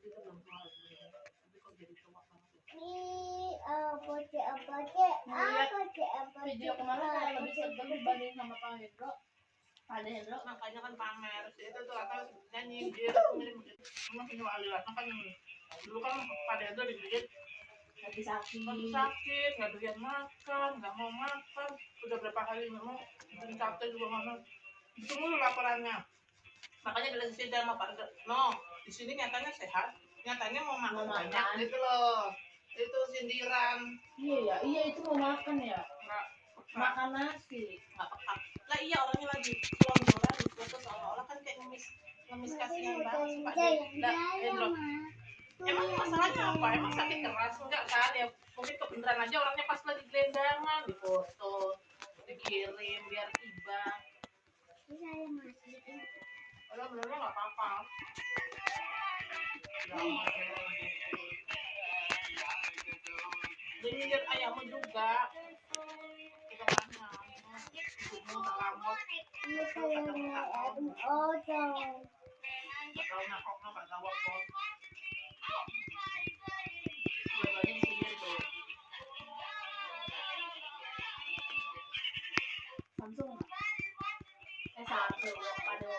Video kemarin kayak lebih seger dibanding sama Pak Hendro. Ada Hendro Makanya kan pamer. Itu tuh apa nyanyi dia tuh mirip emang punya aliran kan dulu kan pada itu digigit lagi sakit. Nggak doyan makan, nggak mau makan. Udah berapa hari nggak mau bikin sate juga mana. Itu mulu laporannya. Makanya dari sisi dia mau pada no di sini nyatanya sehat, nyatanya mau makan banyak gitu loh. Itu sindiran. Iya itu mau makan ya. Nggak makan nasi nggak peka. Lah iya orangnya lagi selonjoran di foto seolah-olah kan kayak ngemis kasihan banget sih Pak Hendro. Emang masalahnya apa? Emang sakit keras enggak kan ya? Mungkin kebenaran aja orangnya pas lagi gelendangan di foto dikirim biar tiba. Kalau benernya nggak apa-apa. Dia nyindir ayammu juga. Kita mana? Ibumu terlambat. Kalau nakoknya nggak tahu apa. Dua-duanya disindir tuh. Samsung satu padu